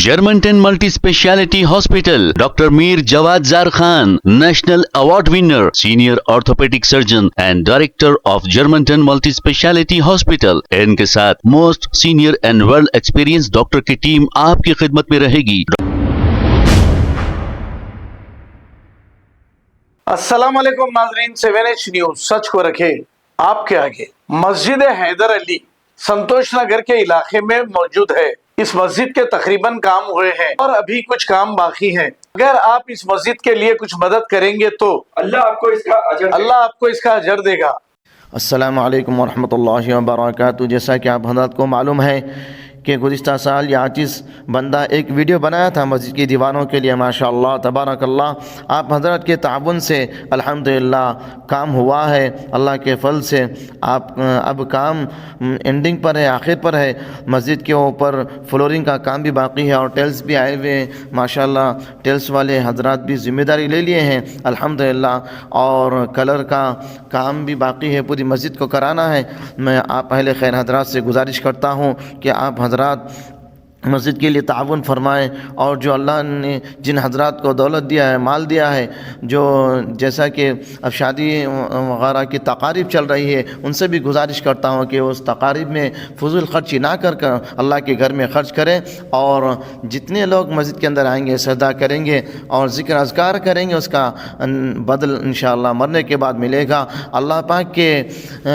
Germantown Multi-Speciality Hospital, Dr. Mir Jawad Zar Khan, National Award winner, Senior Orthopedic Surgeon and Director of Germantown Multi-Speciality Hospital. इनके साथ most senior and world experience doctor की team आपकी खिदमत में रहेगी। अस्सलाम वालेकुम नाज़रीन, 7H न्यूज सच को रखे आपके आगे। मस्जिद हैदर अली संतोष नगर के इलाके में मौजूद है। इस मस्जिद के तकरीबन काम हुए हैं और अभी कुछ काम बाकी हैं। अगर आप इस मस्जिद के लिए कुछ मदद करेंगे तो अल्लाह आपको इसका अजर देगा। अस्सलामु अलैकुम वरहमतुल्लाहि वबरकातुहू। जैसा कि आप हज़रात को मालूम है कि गुज़िश्ता साल ये आजिज़ बंदा एक वीडियो बनाया था मस्जिद की दीवारों के लिए। माशाअल्लाह तबारकल्लाह आप हज़रत के ताउन से अल्हम्दुलिल्लाह काम हुआ है। अल्लाह के फल से आप अब काम एंडिंग पर है, आखिर पर है। मस्जिद के ऊपर फ्लोरिंग का काम भी बाकी है और टेल्स भी आए हुए हैं। माशाअल्लाह टेल्स वाले हज़रात भी ज़िम्मेदारी ले लिए हैं अल्हम्दुलिल्लाह, और कलर का काम भी बाकी है, पूरी मस्जिद को कराना है। मैं आप अहले खैर हज़रात से गुजारिश करता हूँ कि आप हज़रात मस्जिद के लिए ताउन फरमाएँ, और जो अल्लाह ने जिन हज़रात को दौलत दिया है, माल दिया है, जो जैसा कि अब शादी वगैरह की तकारीब चल रही है, उनसे भी गुजारिश करता हूँ कि उस तकारीब में फजूल खर्ची ना कर अल्लाह के घर में खर्च करें, और जितने लोग मस्जिद के अंदर आएंगे, सजदा करेंगे और ज़िक्र अज़कार करेंगे, उसका बदल इंशाअल्लाह मरने के बाद मिलेगा। अल्लाह पाक के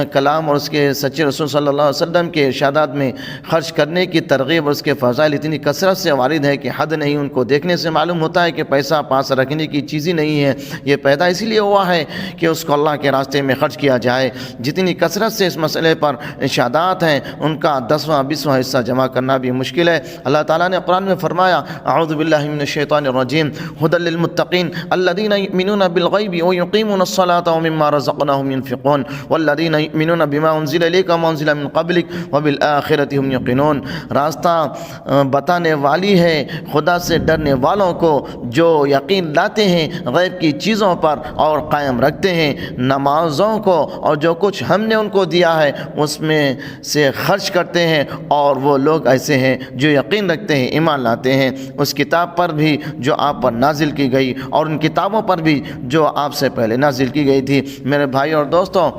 कलाम और उसके सच्चे रसूल सल्लल्लाहु अलैहि वसल्लम के इरशादात में खर्च करने की तरगीब और उसके इतनी कसरत से वारिद है कि हद नहीं। उनको देखने से मालूम होता है कि पैसा पास रखने की चीज़ ही नहीं है, ये पैदा इसीलिए हुआ है कि उसको अल्लाह के रास्ते में खर्च किया जाए। जितनी कसरत से इस मसले पर इरशादात हैं, उनका 10वां 20वां हिस्सा जमा करना भी मुश्किल है। अल्लाह ताला ने कुरान में फरमाया, अऊज़ु बिल्लाहि मिनश शैतानिर रजीम, हुदल लिल मुत्तकीन अल्लज़ीना युमिनूना बिल गैबि व युक़ीमूना अस्सलाता व मिम्मा रज़क़नाहुम युनफ़िक़ून वल्लज़ीना युमिनूना बिमा उन्ज़िला इलैका व उन्ज़िला मिन क़ब्लिक व बिल आखिरति हुम युक़िनून। रास्ता बताने वाली है खुदा से डरने वालों को जो यकीन लाते हैं गैब की चीज़ों पर और कायम रखते हैं नमाज़ों को, और जो कुछ हमने उनको दिया है उसमें से खर्च करते हैं। और वो लोग ऐसे हैं जो यकीन रखते हैं, ईमान लाते हैं उस किताब पर भी जो आप पर नाजिल की गई और उन किताबों पर भी जो आपसे पहले नाजिल की गई थी। मेरे भाई और दोस्तों,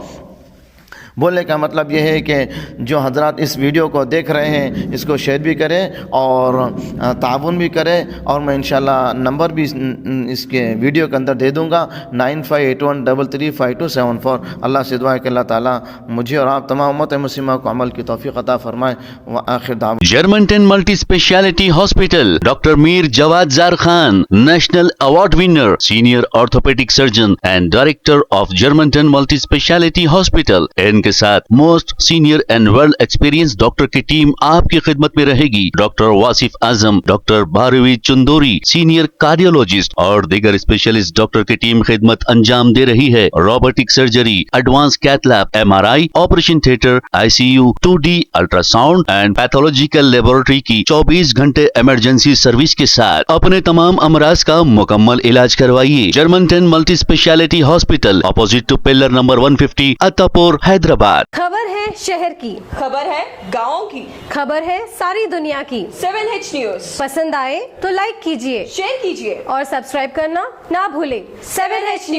बोलने का मतलब यह है कि जो हज़रात इस वीडियो को देख रहे हैं इसको शेयर भी करें और ताउन भी करें, और मैं इंशाल्लाह नंबर भी इसके वीडियो के अंदर दे दूंगा 9581335274। अल्लाह से दुआ है कि अल्लाह ताला मुझे और आप तमाम उम्मत मुस्लिमा को अमल की तौफीक अता फरमाए। व आखिर दावा Germantown Multi-Speciality Hospital, Dr. Mir Jawad Zar Khan, National Award winner, Senior Orthopedic Surgeon and Director of Germantown Multi-Speciality Hospital. इनके साथ most senior and world experience doctor की टीम आपकी खिदमत में रहेगी। Doctor Wasif Azam, doctor Bharvi Chandori, senior cardiologist और दीगर specialist doctor की टीम खिदमत अंजाम दे रही है। Robotic surgery, advance cath lab, MRI, operation theatre, ICU, 2D ultrasound and pathological laboratory की 24 घंटे इमरजेंसी सर्विस के साथ अपने तमाम अमराज का मुकम्मल इलाज करवाइए। Germanten multi speciality hospital, opposite to pillar number 150, Attapur, Hyderabad. खबर है शहर की, खबर है गाँव की, खबर है सारी दुनिया की। 7H न्यूज पसंद आए तो लाइक कीजिए, शेयर कीजिए और सब्सक्राइब करना ना भूलें। 7H news.